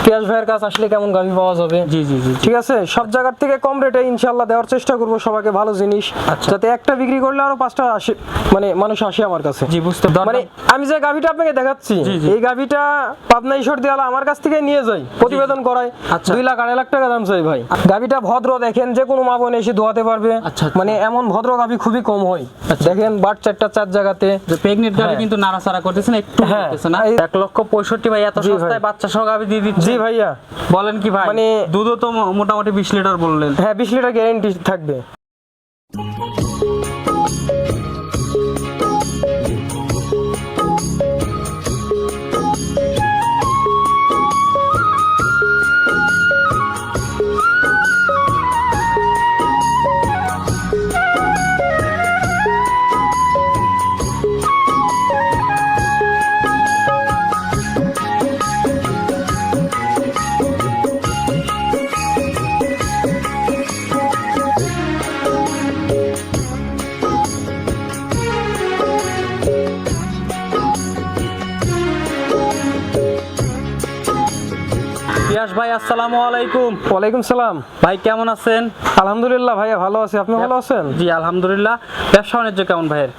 পিয়াস ভাইয়ের কাছে আসলে কেমন গাভী পাওয়া যাবে। জি জি জি ঠিক আছে, সব জায়গার থেকে কম রেটে ইনশাআল্লাহ দেওয়ার চেষ্টা করব সবাইকে ভালো জিনিস, যাতে একটা বিক্রি করলে আরো 5টা আসে, মানে মানুষ আসে আমার কাছে। জি বুঝতে মানে আমি যে গাভীটা আপনাকে দেখাচ্ছি, এই গাভীটা পাবনা ঈশ্বর দিয়ালা আমার কাছ থেকে নিয়ে যাই, প্রতিবেদন করাই 2 লাখ 2.5 লাখ টাকা দাম চাই ভাই। গাভীটা ভদ্র, দেখেন যে কোনো মা বোন এসে ধোয়াতে পারবে। মানে এমন ভদ্র গাভী খুবই কম হয়। দেখেন বাট 4টা 4 জায়গাতে, যে প্রেগনেন্ট গাভী কিন্তু নাড়াচাড়া করতেছেন একটু করতেছে না। 1,65,000 ভাই এত সস্তায় বাচ্চা সহ গাভী দিয়ে দিচ্ছে। জি ভাইয়া বলেন কি ভাই, মানে দুধও তো মোটামুটি 20 লিটার বললেন। হ্যাঁ 20 লিটার গ্যারান্টি থাকবে। পিয়াস ভাই আসসালামু আলাইকুম। ওয়ালাইকুম সালাম ভাই কেমন আছেন? আলহামদুলিল্লাহ ভাইয়া ভালো আছি, আপনি ভালো আছেন? জি আলহামদুলিল্লাহ। ব্যবসা বাণিজ্য কেমন ভাইয়ের?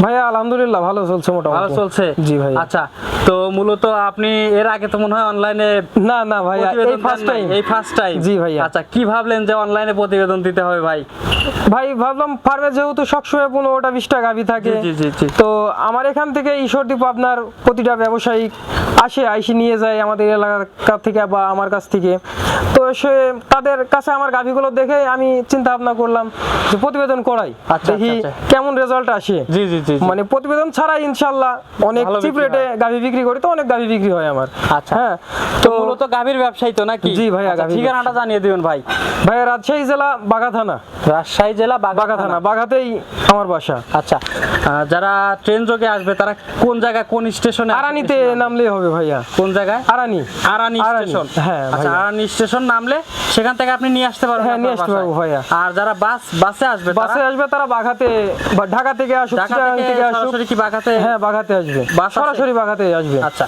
ভাইয়া আলহামদুলিল্লাহ ভালো চলছে, মোটামুটি ভালো চলছে। জি ভাই। আচ্ছা, তো মূলত আপনি এর আগে তো মনে হয় অনলাইনে না না ভাইয়া এই ফার্স্ট টাইম। জি ভাইয়া। আচ্ছা, কি ভাবলেন যে অনলাইনে প্রতিবেদন দিতে হবে ভাই? ভাই ভাবলাম ফার্মে যেহেতু সবসময় 15টা 20টা গাভী থাকে, জি জি জি, তো আমার এখান থেকে ঈশ্বরদীপ আপনার প্রতিটা ব্যবসায়িক আইসি নিয়ে যায় আমাদের এলাকা থেকে বা আমার কাছ থেকে। তো সে তাদের কাছে আমার গাভীগুলো দেখে আমি চিন্তা ভাবনা করলাম যে প্রতিবেদন করাই, দেখি কেমন রেজাল্ট আসে। জি জি জি, মানে প্রতিবেদন ছাড়া ইনশাআল্লাহ অনেক চিপ রেটে গাভী বিক্রি করি, তো অনেক গাভী বিক্রি হয় আমার। আচ্ছা হ্যাঁ, তো মূলত গাভীর ব্যবসায়ী তো নাকি? জি ভাইয়া। ঠিকানাটা জানিয়ে দিবেন ভাই। ভাইয়া রাজশাহী জেলা বাঘা থানা। রাজশাহী জেলা বাঘা থানা, বাঘাতেই আমার বাসা। আচ্ছা, যারা ট্রেন যোগে আসবে তারা কোন জায়গা, কোন স্টেশনে? আরানিতে নামলেই হবে ভাইয়া। কোন জায়গায়? আরানি স্টেশন। হ্যাঁ আচ্ছা, আরানি স্টেশন নামলে সেখান থেকে আপনি নিয়ে আসতে পারবেন। হ্যাঁ নিয়ে আসতে পারবো ভাইয়া। আর যারা বাসে আসবে তারা বাঘাতে বা ঢাকা থেকে আসুক, সরাসরি কি বাঘাতে? হ্যাঁ বাঘাতে আসবে, সরাসরি বাঘাতে আসবে। আচ্ছা,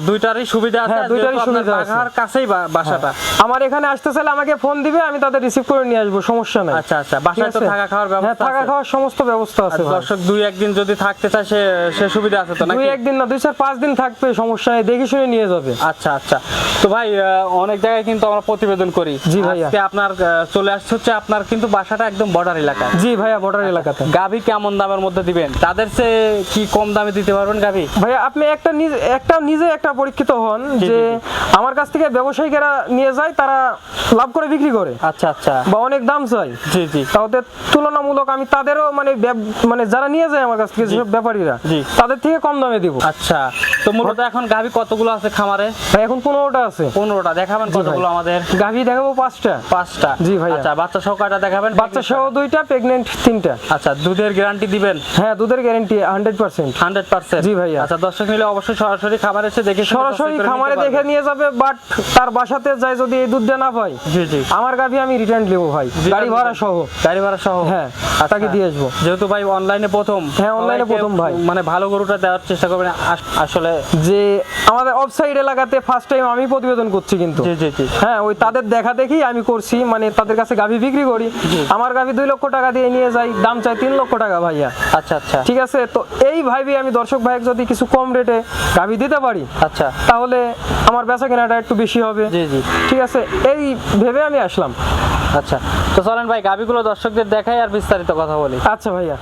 দুইটারই সুবিধা আছে। হ্যাঁ দুইটারই সুবিধা আছে। বাঘার কাছেই বাসাটা। আমার এখানে আসতে চাইলে আমাকে ফোন দিবে, আমি তাদের রিসিভ করে নিয়ে আসবো, সমস্যা নাই। আচ্ছা আচ্ছা, বাসায় তো থাকা খাওয়ার ব্যবস্থা? হ্যাঁ থাকা খাওয়ার সমস্ত ব্যবস্থা আছে। দর্শক 2-1 দিন যদি থাকতে চায় সে সুবিধা আছে তো নাকি? 2-1 দিন না, 2-4-5 দিন থাকবে, সমস্যা নেই, দেখে শুনে নিয়ে যাবে। আচ্ছা আচ্ছা, তো ভাই অনেক জায়গায় কিন্তু আমরা প্রতিবেদন করি। জি ভাইয়া। আজকে আপনার চলে আসছে হচ্ছে আপনার কিন্তু বাসাটা একদম বর্ডার এলাকা। জি ভাইয়া বর্ডার এলাকাতে। গাভী কেমন দামের মধ্যে দিবেন? তাদের চেয়ে কি কম দামে দিতে পারবেন গাভী? ভাইয়া আপনি নিজে একটা পরীক্ষিত হন যে আমার কাছ থেকে ব্যবসায়ীরা নিয়ে যায়, তারা লাভ করে বিক্রি করে। আচ্ছা আচ্ছা, বা অনেক দাম চাই। জি জি, তাহলে তুলনামূলক আমি তাদেরও মানে যারা নিয়ে যায় আমার কাছ থেকে, যেসব ব্যাপারীরা, তাদের থেকে কম দামে দিব। আচ্ছা, তো মূলত এখন গাভী কতগুলো আছে খামারে? ভাই এখন 15টা আছে। 15টা দেখাবেন কতগুলো আমাদের? গাভী দেখাবো 5টা। জি ভাই। আচ্ছা, বাচ্চা সহ কয়টা দেখাবেন? বাচ্চা সহ 2টা, প্রেগন্যান্ট 3টা। আচ্ছা, দুধের গ্যারান্টি দিবেন? হ্যাঁ দুধের গ্যারান্টি 100%। 100%? জি ভাইয়া। আচ্ছা, দর্শক নিলে অবশ্যই সরাসরি খামারে এসে দেখে সরাসরি খামারে দেখে নিয়ে যাবে, বাট তার বাসাতে যায় যদি এই দুধটা না পাই, জি জি, আমার গাভী আমি রিটার্ন দেবো ভাই, গাড়ি ভাড়া সহ। হ্যাঁ তাকে দিয়ে আসবো। যেহেতু ভাই অনলাইনে প্রথম। হ্যাঁ অনলাইনে প্রথম ভাই, মানে ভালো গরুটা দেওয়ার চেষ্টা করবেন। আসলে যে আমাদের অফসাইড এলাকাতে ফার্স্ট টাইম আমি প্রতিবেদন করছি কিন্তু। জি জি জি, হ্যাঁ ওই তাদের দেখা দেখি আমি করছি, মানে তাদের কাছে গাভী বিক্রি করি। আমার গাভী 2 লক্ষ টাকা দিয়ে নিয়ে যাই, দাম চাই 3 লক্ষ টাকা ভাইয়া। আচ্ছা আচ্ছা, ঠিক আছে, তো এই ভাইবি আমি দর্শক ভাই যদি কিছু কম রেটে গাভী দিতে পারি, আচ্ছা, তাহলে আমার বেচা কেনাটা একটু বেশি হবে। জি জি, ঠিক আছে, এই ভেবে আমি আসলাম। আচ্ছা, তো চলেন ভাই গাভীগুলো দর্শকদের দেখাই আর বিস্তারিত কথা বলি। আচ্ছা ভাইয়া।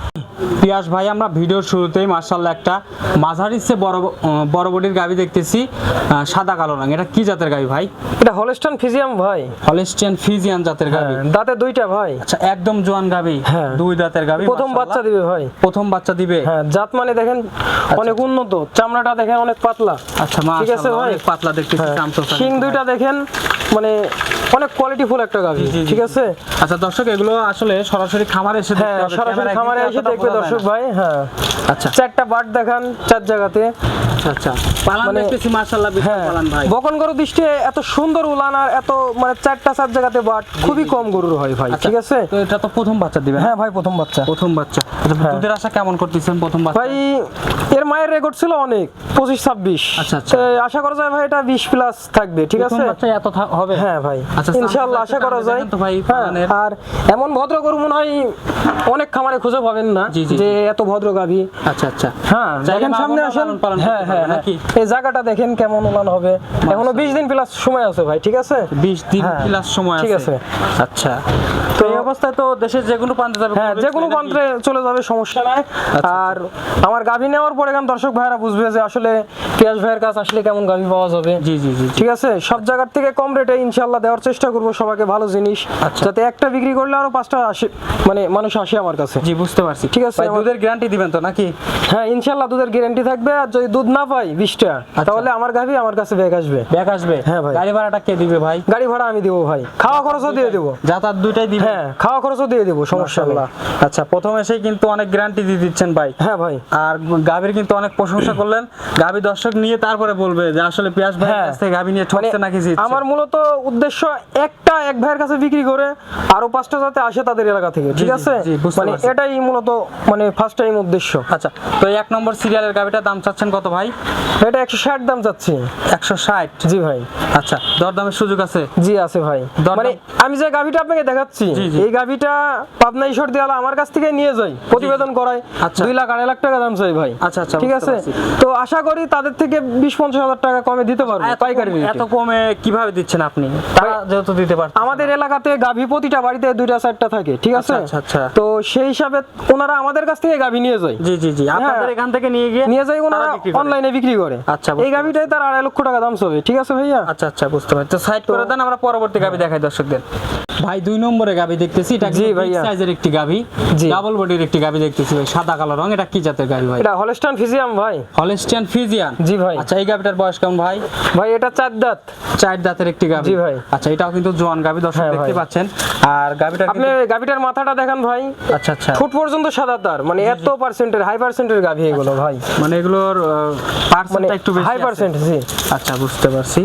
পিয়াস ভাই, আমরা ভিডিওর শুরুতেই মাশাআল্লাহ একটা মাঝারি চেয়ে বড় বডির গাভী দেখতেছি, সাদা কালো রং। এটা কি জাতের গাভী ভাই? এটা হলস্টাইন ফ্রিজিয়ান ভাই। হলস্টাইন ফ্রিজিয়ান জাতের গাভী। দাঁতে 2টা ভাই। আচ্ছা, একদম জোয়ান গাভী। 2 দাঁতের গাভী, প্রথম বাচ্চা দিবে ভাই। প্রথম বাচ্চা দিবে। হ্যাঁ জাত মানে দেখেন অনেক উন্নত, চামড়াটা দেখেন অনেক পাতলা। আচ্ছা মাশাআল্লাহ, অনেক পাতলা দেখতেছি। শিং 2টা দেখেন, মানে অনেক কোয়ালিটিফুল একটা গাভী। ঠিক আছে। আচ্ছা দর্শক, এগুলো আসলে সরাসরি খামারে এসে দেখতে হবে, সরাসরি খামারে এসে দেখবে দর্শক ভাই। হ্যাঁ আচ্ছা, 4টা বাট দেখান 4 জায়গাতে। আচ্ছা আচ্ছা পালান মানে- দেখতেছি মাশাআল্লাহ বিশাল হ্যাঁ পালান ভাই। বকন গরু দৃষ্টি এত সুন্দর উলান আর এত মানে চারটা চার জায়গাতে বাট খুবই কম গরুর হয় ভাই, ঠিক আছে। তো এটা তো প্রথম বাচ্চা দিবেন? হ্যাঁ ভাই প্রথম বাচ্চা। প্রথম বাচ্চা। আচ্ছা হ্যাঁ। দুধের আশা কেমন করতেছেন প্রথম বাচ্চা? ভাই এর মায়ের রেকর্ড ছিল অনেক 25-26। আচ্ছা, আচ্ছা। আশা করা যায় ভাই এটা 20 প্লাস থাকবে, ঠিক প্রথম আছে। বাচ্চা এত হবে? হ্যাঁ ভাই আচ্ছা ইনশাআল্লাহ আশা করা যায়। তো ভাই হ্যাঁ, পালানের আর এমন ভদ্র গরু মনে হয় অনেক খামারে খুঁজে পাবেন না জি, জি, যে এত ভদ্র গাভী। আচ্ছা আচ্ছা হ্যাঁ চাইলে দেখেন মা সামনে বোনরা আসেন। পালন হ্যাঁ করতে হ্যাঁ পারবে নাকি? এই জায়গাটা দেখেন কেমন উলান হবে, এখনো 20 দিন প্লাস সময় আছে ভাই, ঠিক আছে। 20 দিন হ্যাঁ, প্লাস সময় আছে। ঠিক আছে। আচ্ছা তো এই অবস্থায় তো দেশের যে কোনো প্রান্তে যাবে? হ্যাঁ যে কোনো নাকি? প্রান্তে চলে যাবে, সমস্যা নাই। আচ্ছা, আর আমার গাভী নেওয়ার পরে এখন দর্শক ভাইরা বুঝবে যে আসলে পিয়াস ভাইয়ের কাছে আসলে কেমন গাভী পাওয়া যাবে। জি জি জি ঠিক আছে, সব জায়গার থেকে কম রেটে ইনশাআল্লাহ দেওয়ার চেষ্টা করব সবাইকে ভালো জিনিস, আচ্ছা। যাতে একটা বিক্রি করলে আরো 5টা আসে, মানে মানুষ আসে আমার কাছে। জি বুঝতে পারছি। ঠিক আছে, ভাই আমার- দুধের গ্যারান্টি দিবেন তো নাকি? হ্যাঁ ইনশাআল্লাহ দুধের গ্যারান্টি থাকবে, আর যদি দুধ না পাই 20টা তাহলে আমার গাভী আমার কাছে ব্যাগ আসবে। ব্যাক আসবে? হ্যাঁ ভাই। গাড়ি ভাড়াটা কে দিবে ভাই? গাড়ি ভাড়া আমি দেবো ভাই, খাওয়া খরচও দিয়ে দেবো। যাতায়াত দুইটাই দিবে? হ্যাঁ খাওয়া খরচও দিয়ে দেবো, সমস্যা নেই। মাশাআল্লাহ। আচ্ছা প্রথম এসেই কিন্তু অনেক গ্যারান্টি দিয়ে দিচ্ছেন ভাই। হ্যাঁ ভাই। আর গাভীর কিন্তু অনেক প্রশংসা করলেন। গাভী দর্শক নিয়ে তারপরে বলবে যে আসলে পিয়াস ভাই হ্যাঁ। কাছ থেকে গাভী নিয়ে মানে ঠকছে নাকি জিতছে। আমার মূলত উদ্দেশ্য এক ভাইয়ের কাছে বিক্রি করে আরো 5টা যাতে আসে তাদের এলাকা থেকে, ঠিক জি, আছে। জি, বুঝতে মানে পারছি। এটাই মূলত মানে ফার্স্ট টাইম উদ্দেশ্য। আচ্ছা তো এই 1 নম্বর সিরিয়ালের গাভীটার দাম চাচ্ছেন কত ভাই? এটা 160 দাম যাচ্ছে। 160? জি ভাই। আচ্ছা দরদামের সুযোগ আছে? জি আছে ভাই। দরদাম- মানে আমি যে গাভিটা আপনাকে দেখাচ্ছি, জি, জি। এই গাভিটা পাবনা ঈশ্বর দিয়ালা আমার কাছ থেকে নিয়ে যাই, প্রতিবেদন করাই। আচ্ছা। 2 লাখ 2.5 লাখ টাকা দাম চাই ভাই। আচ্ছা, আচ্ছা, ঠিক বুঝতে আছে। পারছি। তো আশা করি তাদের থেকে 20-50 হাজার টাকা কমে দিতে পারবো পাইকারি রেটে। এত কমে কিভাবে দিচ্ছেন আপনি? তারা যেহেতু দিতে পারছে। আমাদের এলাকাতে গাভী প্রতিটা বাড়িতে 2টা 4টা থাকে, ঠিক আছে। আচ্ছা, আচ্ছা, আচ্ছা। তো সেই হিসাবে ওনারা আমাদের কাছ থেকে গাভী নিয়ে যায়, জি জি জি আপনাদের এখান থেকে নিয়ে গিয়ে নিয়ে যাই ওনারা তারা বিক্রি করে। অনলাইনে বিক্রি করে। আচ্ছা, এই বুঝতে গাভিটাই তার 2.5 লক্ষ টাকা দাম চলে, ঠিক আছে ভাইয়া। আচ্ছা আচ্ছা বুঝতে পারছি। তো সাইড করে দেন, আমরা পরবর্তী গাভী দেখাই দর্শকদের। ভাই 2 নম্বরে গাভী দেখতেছি, এটা জি কিন্তু ভাইয়া। বিগ সাইজের একটি গাভী, জি। ডাবল বডির একটি গাভী দেখতেছি ভাই, সাদা কালো রং। এটা কি জাতের গাভী ভাই? এটা হলস্টাইন ফিজিয়াম ভাই। Holstein Friesian? জি ভাই। আচ্ছা এই গাভীটার বয়স কেমন ভাই? ভাই এটা 4 দাঁত। 4 দাঁতের একটি গাভী? জি ভাই। আচ্ছা এটাও কিন্তু জোয়ান গাভী দর্শক হ্যাঁ দেখতে ভাই। পাচ্ছেন। আর গাভীটার আপনি কিন্তু গাভিটার মাথাটা দেখেন ভাই, আচ্ছা আচ্ছা ফুট পর্যন্ত সাদা তার, মানে এত পার্সেন্টের হাই পার্সেন্টের গাভি এগুলো ভাই, মানে এগুলোর মানে পার্সেন্টটা একটু বেশি হাই আছে। পার্সেন্ট। জি আচ্ছা বুঝতে পারছি।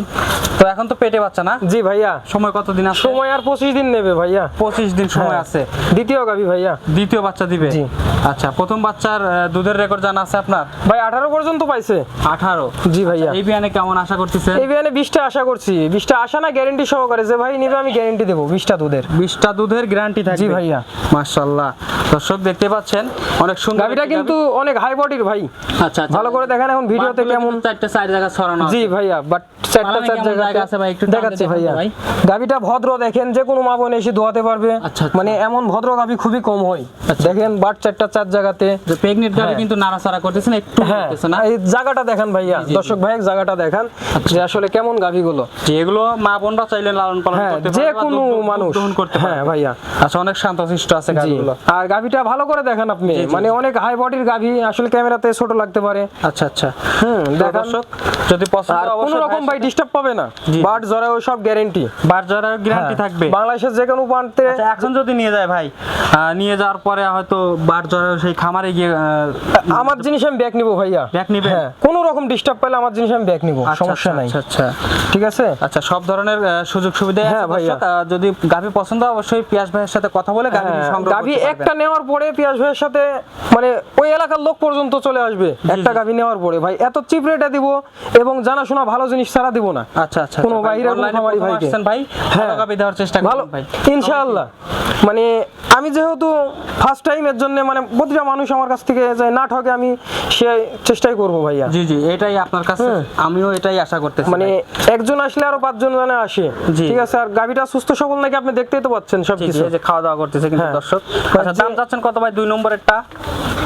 তো এখন তো পেটে বাচ্চা না? জি ভাইয়া। সময় কতদিন আছে? সময় আর 25 দিন নেবে ভাইয়া। 25 দিন সময় হ্যাঁ। আছে। দ্বিতীয় গাভি ভাইয়া। দ্বিতীয় বাচ্চা দিবে? জি। আচ্ছা প্রথম বাচ্চার দুধের রেকর্ড জানা আছে আপনার? ভাই 18 পর্যন্ত পাইছে। 18? জি ভাইয়া। এই বিয়ানে কেমন আশা করতেছেন? এই বিয়ানে 20টা আশা করছি, 20টা আশা না গ্যারেন্টি সহকারে, যে ভাই নিবে আমি গ্যারেন্টি দেবো 20টা দুধের। 20টা দুধের গ্যারান্টি থাকবে? জি ভাইয়া। মাশাআল্লাহ দর্শক দেখতে পাচ্ছেন অনেক সুন্দর গাভিটা একটি কিন্তু অনেক হাই বডির ভাই। আচ্ছা আচ্ছা ভালো করে দেখেন এখন ভিডিওতে কেমন। 4টা সাইড জায়গা ছড়ানো আছে। জি ভাইয়া, বাট 4টা পালানে 4 কেমন জায়গা আছে ভাই? একটু টান দেখাচ্ছি দিয়ে ভাইয়া। দেখান তো ভাই। গাভিটা ভদ্র দেখেন, যে কোনো মা বোন এসে দোয়াতে পারবে। আচ্ছা, আচ্ছা। মানে এমন ভদ্র গাভি খুবই কম হয়। দেখেন বাট 4টা 4 জায়গাতে। যে প্রেগনেন্ট গাভী হ্যাঁ। কিন্তু নাড়াচাড়া করতেছেন একটু হ্যাঁ করতেছে না? এই জায়গাটা দেখেন ভাইয়া, জি, জি। দর্শক ভাই জায়গাটা দেখান যে আসলে কেমন গাভিগুলো। যে এগুলো মা বোনরা চাইলে লালন পালন হ্যাঁ করতে যে পারবে বা কোনো দুধ মানুষ। গ্রহণ করতে হ্যাঁ পারবে। ভাইয়া। আচ্ছা অনেক শান্তশিষ্ট আছে জি। গাভীগুলো। আর গাভিটা ভালো করে দেখেন আপনি, জি, জি। মানে অনেক হাই বডির গাভি, আসলে ক্যামেরাতে ছোট লাগতে পারে। আচ্ছা আচ্ছা তো দেখান দর্শক, যদি পছন্দ আর কোনো অবশ্যই রকম ভাই ডিস্টার্ব পাবে না। জি। বাট জরা ওই সব গ্যারেন্টি। বারজারের গ্যারান্টি থাকবে? বাংলাদেশের যে কোনো প্রান্তে। আচ্ছা এখন যদি নিয়ে যায় ভাই, নিয়ে যাওয়ার পরে হয়তো বারজারের সেই খামারে গিয়ে আমার জিনিস আমি ব্যাক নিব ভাইয়া। ব্যাক নিবে? হ্যাঁ কোনো রকম ডিস্টার্ব পেলে আমার জিনিস আমি ব্যাক নিব, আচ্ছা, সমস্যা নাই। আচ্ছা আচ্ছা ঠিক আছে। আচ্ছা সব ধরনের সুযোগ সুবিধা হ্যাঁ ভাইয়া। যদি গাভী পছন্দ হয় অবশ্যই পিয়াস ভাইয়ের সাথে কথা বলে গাভী সংগ্রহ গাভি করতে একটা পারবেন। নেওয়ার পরে পিয়াস ভাইয়ের সাথে মানে ওই এলাকার লোক পর্যন্ত চলে আসবে একটা গাভি নেওয়ার পরে ভাই। এত চিপ রেটে দিব এবং জানাশোনা ভালো জিনিস ছাড়া দিব না। আচ্ছা আচ্ছা কোনো বাইরের কোনো খামারি ভাইকে। ভাই হ্যাঁ। ভালো গাভী দেওয়ার চেষ্টা ভালো করবেন ভাই ইনশাআল্লাহ। মানে আমি যেহেতু ফার্স্ট টাইম, এর জন্য মানে প্রতিটা মানুষ আমার কাছ থেকে যায় না ঠকে, আমি সে চেষ্টাই করব ভাইয়া। জি জি এটাই আপনার কাছে, আমিও এটাই আশা করতেছি মানে ভাই। একজন আসলে আরো 5 জন জানে আসে। জি। ঠিক আছে। আর গাভিটা সুস্থ সবল নাকি আপনি দেখতেই তো পাচ্ছেন জি, জি, সবকিছু। এই যে খাওয়া দাওয়া করতেছে কিন্তু হ্যাঁ। দর্শক। আচ্ছা দাম চাচ্ছেন কত ভাই 2 নম্বরেরটা?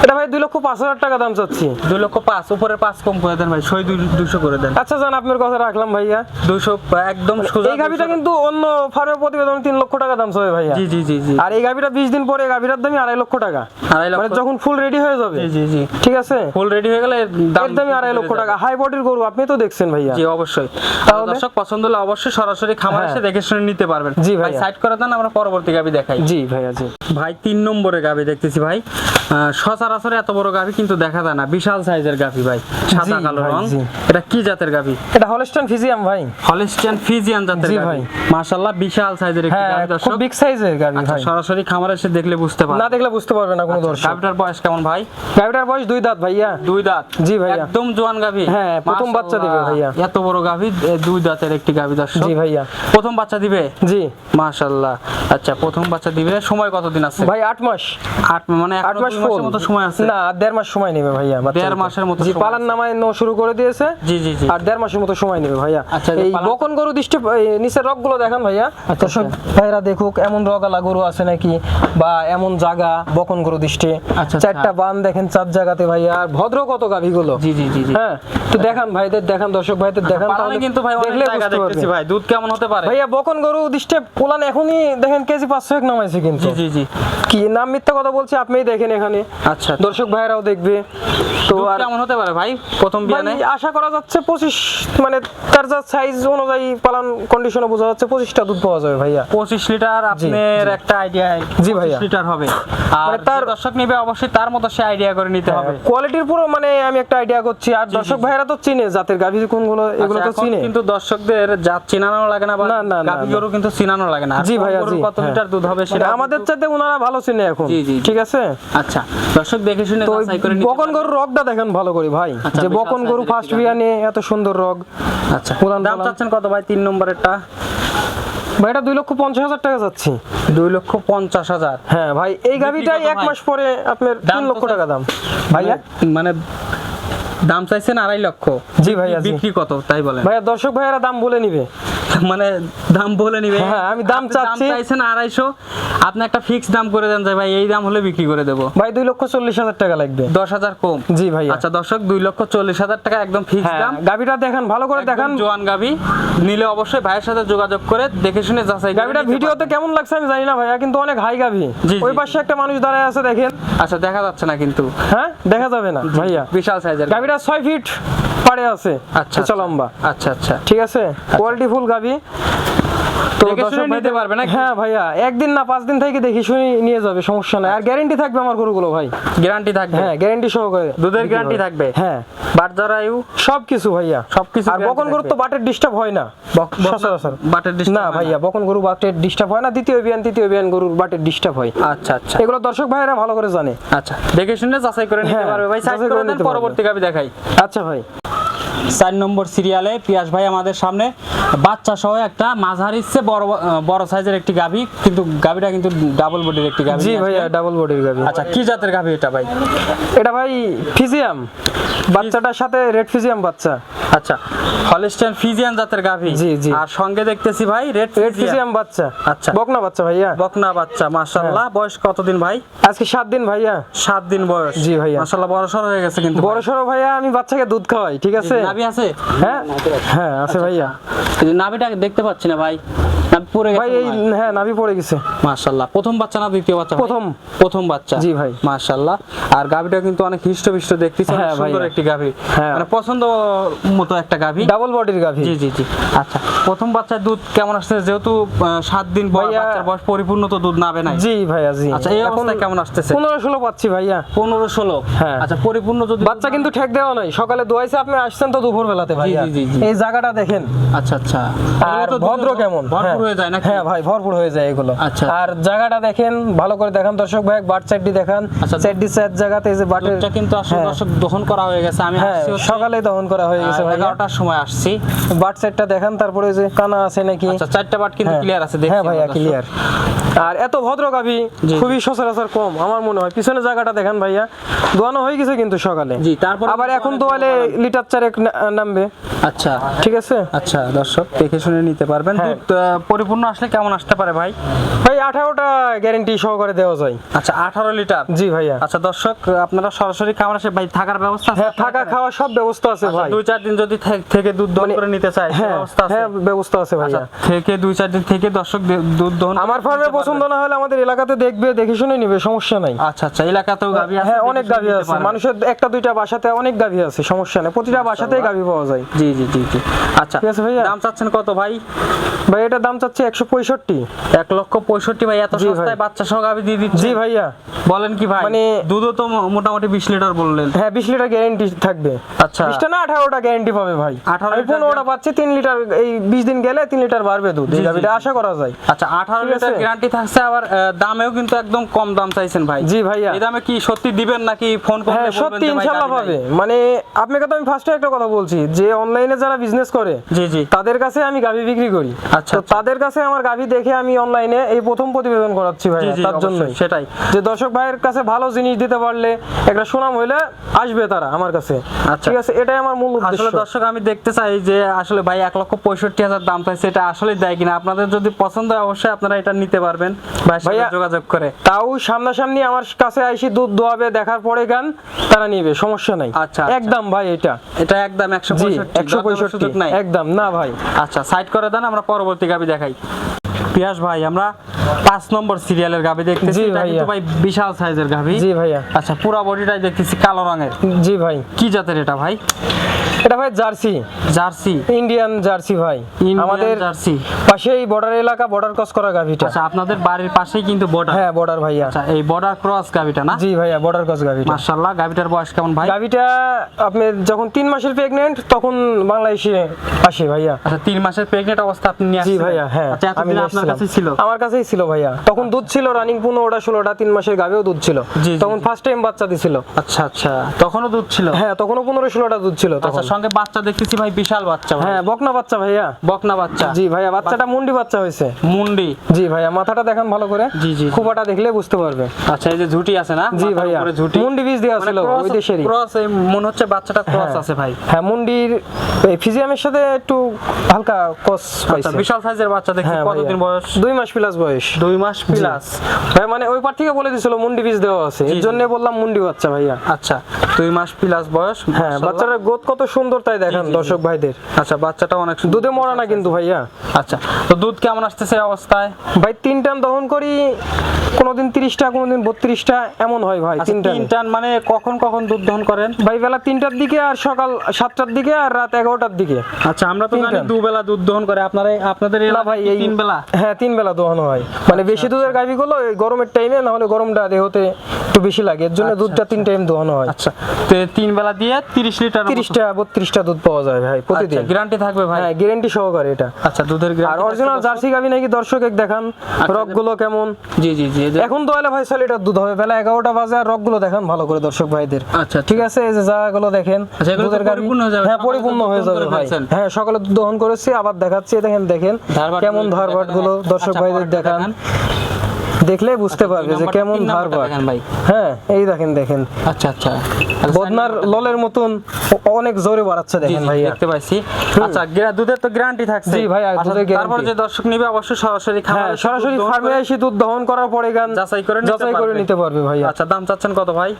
এটা ভাই 2,05,000 টাকা দাম চাচ্ছি। 2,05,000 উপরে 5 কম করে দেন ভাই, 200 করে দেন। আচ্ছা জান, আপনার কথা রাখলাম ভাইয়া। 200 একদম সোজা। এই গাভিটা কিন্তু অন্য ফার্মের প্রতিবেদন 3 লক্ষ টাকা দাম চাবে ভাইয়া। জি জি জি জি আর এই গাভিটা 20 দিন পরে গাভীটার দামই 2.5 লক্ষ টাকা। 2.5 লক্ষ? মানে যখন ফুল রেডি হয়ে যাবে। জি জি জি, ঠিক আছে, ফুল রেডি হয়ে গেলে এর দামই 2.5 লক্ষ টাকা। হাই বডির গরু, আপনি তো দেখছেন ভাইয়া। জি অবশ্যই। তাহলে দর্শক পছন্দ হলে অবশ্যই সরাসরি খামারে এসে দেখে শুনে নিতে পারবেন। জি ভাই ভাইয়া। সাইড করে দেন, আমরা পরবর্তী গাভী দেখাই। জি ভাইয়া। জি ভাই 3 নম্বরে গাভী দেখতেছি ভাই। সচরাচর এত বড় গাভী কিন্তু দেখা যায় না, বিশাল সাইজের গাভী ভাই, সাদা জি কালো ভাই, রং। জি। এটা কি জাতের গাভী? এটা হলস্টাইন ফিজিয়াম ভাই। হলিস্টিয়ান ফিজিয়ান জাতের জি গাভী। ভাই। মাশাআল্লাহ বিশাল সাইজের একটি হ্যাঁ, গাভী খুব দর্শক। বিগ সাইজের গাভী আচ্ছা, ভাই। সরাসরি খামারে এসে দেখলে বুঝতে না পারবেন। দেখলে বুঝতে পারবে না কোনো দর্শক। গাভীটার বয়স কেমন ভাই? গাভীটার বয়স 2 দাঁত ভাইয়া। 2 দাঁত। জি ভাইয়া। একদম জোয়ান গাভী। হ্যাঁ, প্রথম বাচ্চা দিবে ভাইয়া। এত বড় গাভী, 2 দাঁতের একটি গাভী দর্শক। জি ভাইয়া। প্রথম বাচ্চা দিবে? জি মাশাআল্লাহ। আচ্ছা, প্রথম বাচ্চা দিবে। সময় কতদিন আছে ভাই? 8 মাস। 8 মানে 8 মাস 2 মাসের মতো সময় আছে। না, 1.5 মাস সময় নেবে ভাইয়া। 1.5 মাসের মতো জি, সময় পালান আছে। নামায় শুরু করে দিয়েছে। জি জি জি। আর 1.5 মাসের মতো সময় নেবে ভাইয়া। আচ্ছা, এই পালান- বকন গরু দৃষ্টি নিচের রগগুলো দেখান ভাইয়া। আচ্ছা, দর্শক ভাইরা দেখুক এমন রগালা গরু আছে নাকি, বা এমন জায়গা বকন গরু দৃষ্টি। আচ্ছা, 4টা বান দেখেন 4 জায়গাতে ভাইয়া। আর ভদ্র কত গাভীগুলো। জি জি জি জি। হ্যাঁ, তো দেখান ভাইদের, দেখান দর্শক ভাইদের দেখান, পালানে তাহলে কিন্তু ভাই অনেক দেখলে জায়গা বুঝতে দেখতেছি পারবে। ভাই, দুধ কেমন হতে পারে? ভাইয়া বকন গরু দৃষ্টি পোলান এখনই দেখেন কেজি 500 এক নামাইছে কিন্তু। জি জি জি। কি নাম মিথ্যা কথা বলছি, আপনিই দেখেন এখানে, আচ্ছা, দর্শক ভাইরাও দেখবে। তো দুধ আর কেমন হতে পারে ভাই প্রথম ভাই বিয়ানে? আশা করা যাচ্ছে 25, মানে তার যা সাইজ অনুযায়ী পালন কন্ডিশনে বোঝা যাচ্ছে 25টা দুধ পাওয়া যাবে ভাইয়া। 25 লিটার আপনার একটা আইডিয়া। জি ভাইয়া। 25 লিটার হবে। আর মানে তার- যে দর্শক নেবে অবশ্যই তার মতো সে আইডিয়া করে নিতে হবে। কোয়ালিটির পুরো মানে আমি একটা আইডিয়া করছি। আর দর্শক ভাইরা তো চিনে জাতের গাভী কোনগুলো, এগুলো আচ্ছা, তো এখন চিনে। কিন্তু দর্শকদের জাত চিনানো লাগে না, বা না, না, না, গাভী না। গরু কিন্তু চিনানো লাগে না। আর জি কোন ভাইয়া, গরুর জি, কত হ্যাঁ। লিটার দুধ হবে মানে সেটা আমাদের চাইতে ওনারা ভালো চিনে এখন। জি, জি, জি। ঠিক আছে। আচ্ছা, দর্শক দেখে শুনে তো যাচাই করে নিতে বকন পারবে। গরুর রগটা দেখেন ভালো করে ভাই, আচ্ছা, যে বিশাল বকন গরু সাইজের ফার্স্ট একটি বিয়ানে এত সুন্দর রগ। আচ্ছা, পুরান দাম পালান। চাচ্ছেন কত ভাই 3 নম্বরেরটা? ভাই এটা 2,50,000 টাকা যাচ্ছি। 2,50,000। হ্যাঁ ভাই, এই গাভিটাই কত 1 ভাই? মাস পরে আপনার দাম 3 তো লক্ষ টাকা দাম ভাইয়া। মানে দাম চাইছেন 2.5 লক্ষ। জি ভাইয়া, জি। বিক্রি কত তাই বলেন? ভাইয়া দর্শক ভাইয়ারা দাম বলে নিবে। মানে দাম বলে নিবে। হ্যাঁ, আমি দাম আপনি চাচ্ছি। চাইছেন 250, আপনি একটা ফিক্স দাম করে দেন যে ভাই এই দাম হলে বিক্রি করে দেব। ভাই 2,40,000 টাকা লাগবে। 10,000 কম। জি ভাইয়া। আচ্ছা দর্শক, 2,40,000 টাকা একদম ফিক্স হ্যাঁ, দাম। গাভিটা দেখেন ভালো করে একদম দেখান। জোয়ান গাভী নিলে অবশ্যই ভাইয়ের সাথে যোগাযোগ করে দেখে শুনে যাচাই করে গাভিটা নিতে ভিডিওতে পারবেন। কেমন লাগছে আমি জানি না ভাইয়া, কিন্তু অনেক হাই গাভি। জি, ওই জি। পাশে একটা মানুষ দাঁড়ায় আছে দেখেন। আচ্ছা, দেখা যাচ্ছে না কিন্তু। হ্যাঁ, দেখা যাবে না ভাইয়া। বিশাল সাইজের গাভিটা 6 ফিট পাড়ে আছে। আচ্ছা, আচ্ছা লম্বা। আচ্ছা আচ্ছা। ঠিক আছে, কোয়ালিটি ফুল গাভি। তো দেখে শুনে দর্শক নিতে ভাইদের- পারবে নাকি? হ্যাঁ ভাইয়া, একদিন না 5 দিন থেকে দেখি শুনি নিয়ে যাবে, সমস্যা নাই। আর গ্যারান্টি থাকবে আমার গরুগুলো ভাই। গ্যারান্টি থাকবে? হ্যাঁ, গ্যারান্টি সহকারে দুধের বিক্রি গ্যারান্টি হবে। থাকবে? হ্যাঁ, বাটজরায়ু সবকিছু ভাইয়া, সবকিছু আর বকন গরু তো বাটের ডিস্টার্ব হয় না সচরাচর। বাটের ডিস্টার্ব না ভাইয়া, বকন গরু বাটের ডিস্টার্ব হয় না। দ্বিতীয় বিয়ান তৃতীয় বিয়ান গরুর বাটের ডিস্টার্ব হয়। আচ্ছা আচ্ছা এগুলো দর্শক ভাইরা ভালো করে জানে। আচ্ছা, দেখে শুনে যাচাই করে নিতে হ্যাঁ, পারবে ভাই। সাইড যাচাই করে করে দেন, নিতে পারবে। পরবর্তী গাভী দেখাই। আচ্ছা ভাই। 4 নম্বর সিরিয়ালে পিয়াস ভাই আমাদের সামনে বাচ্চা সহ একটা মাঝারির চেয়ে বড় সাইজের একটি গাভী, কিন্তু গাভীটা কিন্তু ডাবল বডির একটি গাভী। জি ভাইয়া, ডাবল বডির গাভি। আচ্ছা, কি জাতের গাভী এটা ভাই? এটা ভাই ফিজিয়াম, বাচ্চাটার সাথে রেড ফিজিয়াম বাচ্চা। আচ্ছা, হলিস্টাইন ফিজিয়ান জাতের গাভী। জি, জি। আর সঙ্গে দেখতেছি ভাই রেড রেড ফিজিয়াম বাচ্চা। আচ্ছা। বকনা বাচ্চা ভাইয়া। বকনা বাচ্চা, মাশাআল্লাহ। বয়স কতদিন ভাই? আজকে 7 দিন ভাইয়া। 7 দিন বয়স। জি ভাইয়া। মাশাআল্লাহ, বড় সর হয়ে গেছে কিন্তু। বড় সড়ো ভাইয়া, আমি বাচ্চাকে দুধ খাওয়াই। ঠিক আছে। নাভি আছে? হ্যাঁ হ্যাঁ আছে ভাইয়া। এই যে নাভিটা দেখতে পাচ্ছি না ভাই, নাভি পড়ে ভাই গেছে এই হ্যাঁ, নাভি পড়ে গেছে। মাশাআল্লাহ। প্রথম বাচ্চা না দ্বিতীয় বাচ্চা? প্রথম বাচ্চা। জি ভাই। মাশাআল্লাহ। আর গাভীটা কিন্তু অনেক হিষ্টপিষ্ট দেখতেছি, অনেক হ্যাঁ সুন্দর ভাইয়া। একটি গাভী। হ্যাঁ। মানে পছন্দ মতো একটা গাভী। ডাবল বডির গাভি। জি জি জি। আচ্ছা, প্রথম বাচ্চার দুধ কেমন আসছে? যেহেতু 7 দিন বয়স, ভাইয়া- বাচ্চার বয়স পরিপূর্ণ তো দুধ নাবে নাই। জি ভাইয়া, জি। আচ্ছা, এই অবস্থায় কেমন আসতেছে? 15-16 পাচ্ছি ভাইয়া। 15-16। হ্যাঁ। আচ্ছা, পরিপূর্ণ যদি বাচ্চা কিন্তু ঠেক দেওয়া নাই, সকালে দোয়াইছে, আপনি আসছেন তো দুপুর বেলাতে ভাইয়া। জি, জি, জি। এই জায়গাটা দেখেন। আচ্ছা আচ্ছা। আর এগুলো তো ভদ্র দুধে কেমন ভরপুর হ্যাঁ। হয়ে যায় নাকি? হ্যাঁ ভাই, ভরপুর হয়ে যায় এগুলো। আচ্ছা। আর জায়গাটা দেখেন ভালো করে, দেখান দর্শক ভাই, বাট সাইডটি দেখান। আচ্ছা। সাইডটি সাইড জায়গাতে এই যে বাটের, দুধটা কিন্তু আসলে হ্যাঁ। দর্শক দহন করা হয়ে গেছে। আমি হ্যাঁ, আসছি হচ্ছে সকালে দহন করা হয়ে গেছে ভাই। 11টার সময় আসছি। বাট সাইডটা দেখান, তারপরে যে কানা আছে নাকি। আচ্ছা, 4টা বাট কিন্তু হ্যাঁ। ক্লিয়ার আছে, দেখছি হ্যাঁ ভাইয়া, আমরা দর্শক। ক্লিয়ার। আর এত ভদ্র গাভী জি। খুবই সচরাচর কম আমার মনে হয়। পিছনে জায়গাটা দেখেন ভাইয়া, দোয়ানো হয়ে গেছে কিন্তু সকালে। জি, তারপর আবার এখন দোয়ালে লিটার 4 নামবে। আচ্ছা ঠিক আছে। আচ্ছা, দর্শক দেখে শুনে নিতে পারবেন। হ্যাঁ। দুধ পরিপূর্ণ পরিপূর্ণ আসলে কেমন আসতে পারে ভাই? ভাই 18টা গ্যারান্টি সহকারে দেওয়া যায়। আচ্ছা 18 লিটার। জি ভাইয়া। আচ্ছা দর্শক আপনারা সরাসরি খামার আসে ভাই, থাকার ব্যবস্থা আছে? হ্যাঁ থাকা খাওয়া সব ব্যবস্থা আছে ভাই। 2-4 দিন যদি থেকে দুধ দহন করে নিতে চায় সে হ্যাঁ ব্যবস্থা আছে? হ্যাঁ ব্যবস্থা আছে ভাইয়া। থেকে 2-4 দিন থেকে দর্শক দুধ দহন আমার ফার্মে পছন্দ না হলে আমাদের এলাকাতে দেখবে, দেখে শুনে নিবে, সমস্যা নাই। আচ্ছা আচ্ছা, এলাকাতেও গাভী আছে? হ্যাঁ অনেক গাভী আছে, মানুষের একটা দুইটা বাসাতে অনেক গাভী আছে, সমস্যা নেই, প্রতিটা বাসাতেই গাভী পাওয়া যায়। জি জি জি জি। আচ্ছা ঠিক আছে ভাইয়া। দাম চাচ্ছেন কত ভাই? ভাই এটা দাম চাচ্ছে 165। 1,65,000 ভাই, এত জি ভাই। সস্তায় বাচ্চা সহ গাভী দিয়ে দিচ্ছে? জি ভাইয়া। বলেন কি ভাই, মানে দুধও তো মোটামুটি 20 লিটার বললেন। হ্যাঁ 20 লিটার গ্যারান্টি থাকবে। আচ্ছা 20টা না 18টা গ্যারান্টি পাবে ভাই। 18 আমি 15টা পাচ্ছি, 3 লিটার এই 20 দিন গেলে 3 লিটার বাড়বে দুধ, এই গাভীটা আশা করা যায়। আচ্ছা 18 ঠিক লিটার আছে। গ্যারান্টি থাকছে, আবার দামেও কিন্তু একদম কম দাম চাইছেন ভাই। জি ভাইয়া। এই দামে কি সত্যি দিবেন নাকি ফোন করলে হ্যাঁ বলবেন সত্যি যে ভাই ইনশাআল্লাহ গাভী নাই? পাবে। মানে আপনাকে তো আমি ফার্স্টে একটা কথা বলছি যে অনলাইনে যারা বিজনেস করে জি জি। তাদের কাছে আমি গাভী বিক্রি করি। আচ্ছা, তো তাদের কাছে আমার গাভী দেখে আমি অনলাইনে এই প্রথম প্রতিবেদন করাচ্ছি ভাই, জি জি, তার জন্য অবশ্যই, সেটাই। যে দর্শক ভাইয়ের কাছে ভালো জিনিস দিতে পারলে একটা সুনাম হইলে আসবে তারা আমার কাছে। আচ্ছা। ঠিক আছে, এটাই আমার মূল আসলে উদ্দেশ্য। দর্শক আমি দেখতে চাই যে আসলে ভাই 1,65,000 দাম পাইছে, এটা আসলে দেয় কিনা। আপনাদের যদি পছন্দ হয় অবশ্যই আপনারা এটা নিতে পারবেন ভাইয়ের সাথে ভাইয়া, যোগাযোগ করে। তাও সামনাসামনি আমার কাছে আইসি দুধ দোয়াবে, দেখার পরে গান তারা নিবে, সমস্যা নাই। আচ্ছা, একদম ভাই এটা এটা একদম 165 সুযোগ নাই। একদম না ভাই। আচ্ছা সাইড করে দেন, আমরা পরবর্তী গাবি দেখাই। পিয়াস ভাই আমরা 5 নম্বর সিরিয়ালের গাবি দেখতেছি। জি এটা ভাইয়া। কিন্তু ভাই বিশাল সাইজের গাবি। জি ভাইয়া। আচ্ছা পুরো বডিটাই দেখতেছি কালো রঙের। জি ভাই। কি জাতের এটা ভাই? এটা ভাই জার্সি, জার্সি, ইন্ডিয়ান জার্সি ভাই। আমাদের জার্সি পাশেই বর্ডার এলাকা, বর্ডার ক্রস করা গাভিটা। আচ্ছা আপনাদের বাড়ির পাশেই কিন্তু বর্ডার? হ্যাঁ বর্ডার ভাইয়া। আচ্ছা এই বর্ডার ক্রস গাবিটা না? জি ভাইয়া বর্ডার ক্রস গাভিটা। মাশাআল্লাহ। গাবিটার বয়স কেমন ভাই? গাভিটা আপনি যখন 3 মাসের প্রেগন্যান্ট তখন বাংলাদেশে আসে ভাইয়া। আচ্ছা 3 মাসের প্রেগন্যান্ট অবস্থা আপনি নিয়ে জি আসছেন? ভাইয়া হ্যাঁ। আচ্ছা এতদিন আপনার কাছে ছিল? আমার কাছেই ছিল ভাইয়া। তখন দুধ ছিল রানিং 15টা 16টা, 3 মাসের গাভিও দুধ ছিল। জি, তখন ফার্স্ট টাইম বাচ্চা দিছিল। আচ্ছা আচ্ছা তখনও দুধ ছিল? হ্যাঁ তখনও 15-16টা দুধ ছিল আচ্ছা তখন। সঙ্গে বাচ্চা দেখতেছি ভাই, বিশাল বাচ্চা ভাই। হ্যাঁ বকনা বাচ্চা ভাইয়া। বকনা বাচ্চা? জি ভাইয়া, বাচ্চাটা মুন্ডি বাচ্চা হয়েছে। মুন্ডি? জি ভাইয়া, মাথাটা দেখেন ভালো করে। জি জি। খোপাটা দেখলে বুঝতে পারবে। আচ্ছা এই যে ঝুটি আছে না? জি মাথার ভাইয়া, উপরে ঝুটি। মুন্ডি বীজ দেওয়া ছিল ওই দেশেরই। ক্রস, এই মনে হচ্ছে বাচ্চাটা ক্রস আছে ভাই। হ্যাঁ মুন্ডির ফিজিয়ামের সাথে একটু হালকা ক্রস আচ্ছা পাইছে। বিশাল সাইজের বাচ্চা দেখছি। হ্যাঁ কতদিন বয়স? 2 মাস প্লাস বয়স। 2 মাস প্লাস ভাই, মানে ওই পার থেকে বলে দিছিল মুন্ডি বীজ দেওয়া আছে, এর জন্য বললাম মুন্ডি বাচ্চা ভাইয়া। আচ্ছা 2 মাস প্লাস বয়স। হ্যাঁ মাশাআল্লাহ। বাচ্চাটার গ্রোথ কত সুন্দর তাই দেখেন জি, জি, দর্শক ভাইদের। আচ্ছা বাচ্চাটা অনেক সুন্দর। দুধে মরা না কিন্তু ভাইয়া। আচ্ছা তো দুধ কেমন আসতেছে এই অবস্থায়? ভাই 3 টান দহন করি, কোনোদিন 30টা কোনোদিন 32টা এমন হয় ভাই। 3 টান। 3 টান মানে কখন কখন দুধ দহন করেন? ভাই বেলা 3টার দিকে, আর সকাল 7টার দিকে, আর রাত 11টার দিকে। আচ্ছা আমরা তো 3 জানি টান। দুবেলা দুধ দহন করে, আপনাদের না এলাকায় ভাই কি এই 3 বেলা? হ্যাঁ 3 বেলা দোহানো হয়। মানে বেশি দুধের গাভীগুলো এই গরমের টাইমে, না হলে গরমটা দেহতে একটু বেশি লাগে, এর জন্য দুধটা 3 টাইম দোহানো হয়। আচ্ছা তো 3 বেলা দিয়ে 30 লিটার 30টা 32টা দুধ পাওয়া যায় ভাই প্রতিদিন। গ্যারান্টি থাকবে ভাই? হ্যাঁ গ্যারান্টি সহকারে এটা। আচ্ছা দুধের আর গ্যারান্টি অরিজিনাল জার্সি গাভী নাকি দর্শক এক দেখান রগগুলো কেমন। জি জি জি এখন দোয়ালে ভাই 6 লিটার দুধ হবে, বেলা 11টা বাজে, আর রগগুলো দেখান ভালো করে দর্শক ভাইদের। আচ্ছা ঠিক আছে, এই যে জায়গাগুলো দেখেন আচ্ছা, এগুলো তো দুধের গাভী। পরিপূর্ণ হয়ে যাবে, হ্যাঁ সকালে পরিপূর্ণ দুধ হয়ে দহন যাবে করে ভাই। ফেলছেন। হ্যাঁ সকালে দুধ দহন করেছি, আবার দেখাচ্ছি, দেখেন ধারবাট কেমন গুলো ধারবাট গুলো দর্শক আচ্ছা, ভাইদের পরেরটা দেখান, দেখান। দেখলে বুঝতে আচ্ছা, পারবে দুই যে নাম্বারটা, কেমন তিন নাম্বারটা ধারবাট। দেখান ভাই। হ্যাঁ এই দেখেন আচ্ছা আচ্ছা বদনার ললের মতন অনেক জোরে বাড়াচ্ছে জি, দেখেন জি, ভাইয়া। দেখতে পাইছি। আচ্ছা দুধের তো গ্যারান্টি থাকছে? জি ভাই, আচ্ছা, দুধের তারপর guarantee। যে দর্শক নিবে অবশ্যই সরাসরি হ্যাঁ খামারে এসে সরাসরি দুধ দহন ফার্মে করে এসে দুধ দহন করার পরে গান যাচাই করে নিতে পারবে ভাইয়া। আচ্ছা দাম চাচ্ছেন কত ভাই?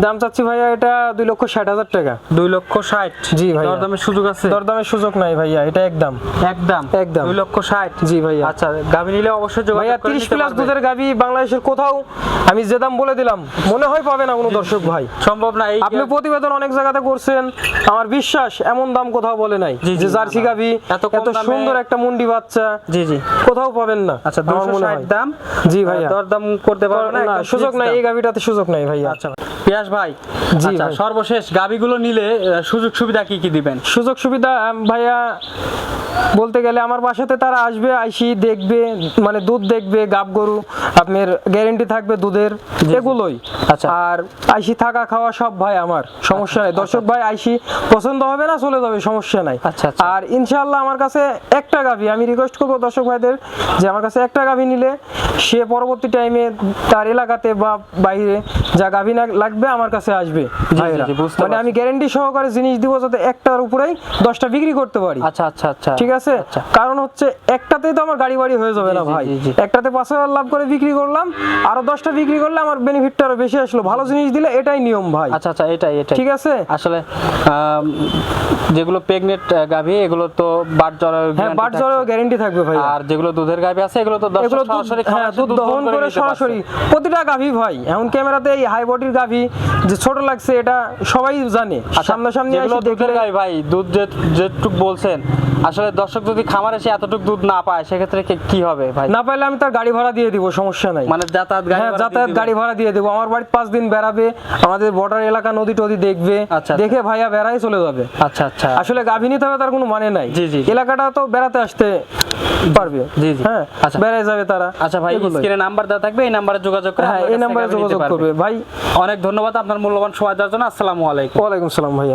দাম চাচ্ছি ভাইয়া এটা 2,60,000 টাকা। 2,60,000? জি ভাইয়া। দরদামের সুযোগ আছে? দরদামের সুযোগ নাই ভাইয়া, এটা একদম একদম একদম। 2,60,000? জি ভাইয়া। আচ্ছা গাভী নিলে অবশ্যই যোগাযোগ ভাইয়া করে 30 নিতে প্লাস পারবে। দুধের গাভী বাংলাদেশের কোথাও আমি যে দাম বলে দিলাম মনে হয় পাবে না কোনো দর্শক ভাই। সম্ভব না। এই আপনি প্রতিবেদন অনেক জায়গাতে করছেন, আমার বিশ্বাস এমন দাম কোথাও বলে নাই জি, জি, যে জার্সি না, না। গাভী এত কম এত দামে- সুন্দর একটা মুন্ডি বাচ্চা জি জি কোথাও পাবেন না। আচ্ছা আমার মনে 260 হয়। দাম। জি ভাইয়া। দরদাম করতে পারবে না? না একদম সুযোগ fixed নাই, দাম। এই গাভীটাতে সুযোগ নাই ভাইয়া। আচ্ছা পিয়াস ভাই, জি আচ্ছা ভাই। সর্বশেষ গাভীগুলো নিলে সুযোগ সুবিধা কি কি দিবেন? সুযোগ সুবিধা ভাইয়া বলতে গেলে আমার বাসাতে তারা আসবে, আইসি দেখবে, মানে দুধ দেখবে, গাব গরু, আপনার গ্যারেন্টি থাকবে দুধের, এগুলোই। আচ্ছা। আর আইসি থাকা খাওয়া সব ভাই আমার, সমস্যা নাই। দর্শক ভাই আইসি পছন্দ হবে না চলে যাবে, সমস্যা নাই। আচ্ছা, আচ্ছা। আর ইনশাআল্লাহ আমার কাছে একটা গাভী, আমি রিকোয়েস্ট করবো দর্শক ভাইদের যে আমার কাছে একটা গাভী নিলে সে পরবর্তী টাইমে তার এলাকাতে বা বাইরে যা গাভী না লাগে থাকবে আমার কাছে আসবে ভাইরা। জি, বুঝতে মানে আমি গ্যারান্টি সহকারে জিনিস দিব যাতে একটার উপরেই 10টা বিক্রি করতে পারি। আচ্ছা আচ্ছা আচ্ছা ঠিক আছে, কারণ হচ্ছে একটাতেই তো আমার গাড়ি বাড়ি হয়ে যাবে না ভাই। একটাতে 5,000 লাভ করে বিক্রি করলাম, আরো 10টা বিক্রি করলে আমার বেনিফিটটা আরো বেশি আসলো। ভালো জিনিস দিলে এটাই নিয়ম ভাই। আচ্ছা আচ্ছা, এটাই ঠিক আছে। আসলে যেগুলো প্রেগনেন্ট গাভী এগুলো তো বাট জ্বরের হ্যাঁ, বাট জ্বরের গ্যারান্টি থাকবে ভাই। আর যেগুলো দুধের গাভী আছে এগুলো তো দর্শক এগুলো সরাসরি হ্যাঁ, দুধ দহন করে সরাসরি প্রতিটা গাভী ভাই। এখন ক্যামেরাতে এই হাই বডির গাভী যে ছোট লাগছে এটা সবাই জানে, সামনাসামনি যেগুলো এসে দুধের দেখলে গাভী ভাই, দুধ যেটুক বলছেন, আসলে দর্শক যদি খামারে এসে এতটুকু দুধ না পায় সেক্ষেত্রে কি হবে ভাই? না পাইলে আমি তার গাড়ি ভাড়া দিয়ে দিব, সমস্যা নাই। মানে যাতায়াত গাড়ি হ্যাঁ, ভাড়া যাতায়াত দিয়ে গাড়ি ভাড়া দিয়ে দেবো। আমার বাড়ি 5 দিন বেড়াবে, আমাদের বর্ডার এলাকা নদী টদি দেখবে, আচ্ছা, দেখে ভাইয়া বেড়াই চলে যাবে। আচ্ছা আচ্ছা, আসলে গাভী নিতে হবে তার কোনো মানে নাই। জি, জি। এলাকাটা তো বেড়াতে আসতে পারবে। জি, জি। হ্যাঁ, আচ্ছা। বেড়ায় যাবে তারা। আচ্ছা ভাই, এগুলোই। স্ক্রিনে নাম্বার দেওয়া থাকবে, এই নাম্বারে যোগাযোগ করে হ্যাঁ, এই নাম্বারে যোগাযোগ করবে ভাই। অনেক ধন্যবাদ আপনার মূল্যবান সময় দেওয়ার জন্য। আসসালামু আলাইকুম। ওয়ালাইকুম সালাম ভাইয়া।